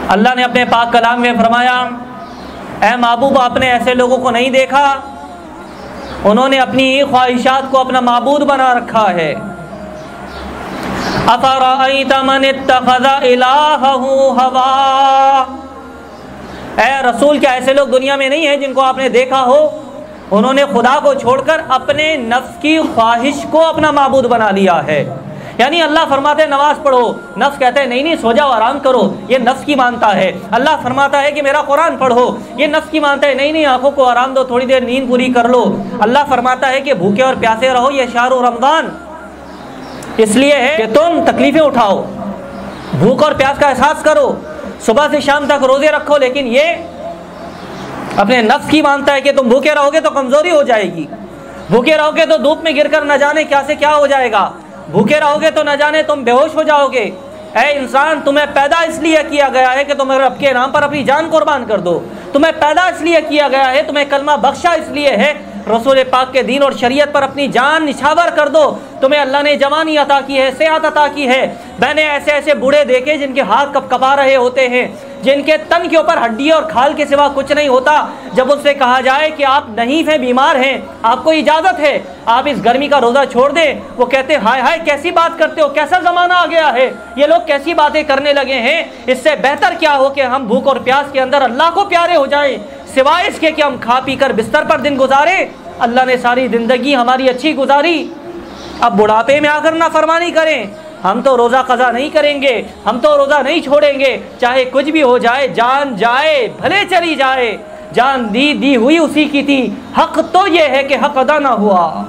اللہ نے اپنے پاک کلام میں فرمایا، اے محبوب آپ نے ایسے لوگوں کو نہیں دیکھا، انہوں نے اپنی خواہشات کو اپنا معبود بنا رکھا ہے۔ افرأیت من اتخذ الہہ ہوا، اے رسول کیا ایسے لوگ دنیا میں نہیں ہیں جن کو آپ نے دیکھا ہو انہوں نے خدا کو چھوڑ کر اپنے نفس کی خواہش کو اپنا معبود بنا لیا ہے۔ یعنی اللہ فرماتے ہیں نماز پڑھو، نفس کہتے ہیں نہیں سو جاؤ آرام کرو، یہ نفس کی مانتا ہے۔ اللہ فرماتا ہے کہ میرا قرآن پڑھو، یہ نفس کی مانتا ہے نہیں آنکھوں کو آرام دو، تھوڑی دیر نیند پوری کر لو۔ اللہ فرماتا ہے کہ بھوکے اور پیاسے رہو، یہ شہر رمضان اس لیے ہے کہ تم تکلیفیں اٹھاؤ، بھوک اور پیاس کا احساس کرو، صبح سے شام تک روزے رکھو، لیکن یہ اپنے نفس کی مانتا ہے کہ تم بھوکے رہو گے تو کمزوری ہو جائے گی، بھوکے رہو گے تو دھوپ میں گر کر نہ جانے کیا سے کیا ہو جائے گا، بھوکے رہو گے تو نہ جانے تم بے ہوش ہو جاؤ گے۔ اے انسان تمہیں پیدا اس لیے کیا گیا ہے کہ تم رب کے نام پر اپنی جان قربان کر دو، تمہیں پیدا اس لیے کیا گیا ہے، تمہیں کلمہ بخشا اس لیے ہے، رسول پاک کے دین اور شریعت پر اپنی جان نچھاور کر دو۔ تمہیں اللہ نے جوانی عطا کی ہے، صحت عطا کی ہے۔ میں نے ایسے ایسے بوڑھے دیکھے جن کے ہاتھ کپ کپا رہے ہوتے ہیں، جن کے تن کے اوپر ہڈی اور کھال کے سوا کچھ نہیں ہوتا، جب ان سے کہا جائے کہ آپ نحیف ہیں، بیمار ہیں، آپ کو اجازت ہے آپ اس گرمی کا روزہ چھوڑ دیں، وہ کہتے ہیں ہائے ہائے کیسی بات کرتے ہو، کیسا زمانہ آ گیا ہے، یہ لوگ کیسی باتیں کرنے لگے ہیں۔ اس سے بہتر کیا ہو کہ ہم بھوک اور پیاس کے اندر اللہ کو پیارے ہو جائیں، سوائے اس کے کہ ہم کھا پی کر بستر پر دن گزاریں۔ اللہ نے ساری زندگی ہماری اچھی گزاری، اب بڑھاپے میں آ کر نافرمانی کریں۔ ہم تو روزہ قضا نہیں کریں گے، ہم تو روزہ نہیں چھوڑیں گے، چاہے کچھ بھی ہو جائے، جان جائے بھلے چلی جائے، جان دی ہوئی اسی کی تھی، حق تو یہ ہے کہ حق ادا نہ ہوا۔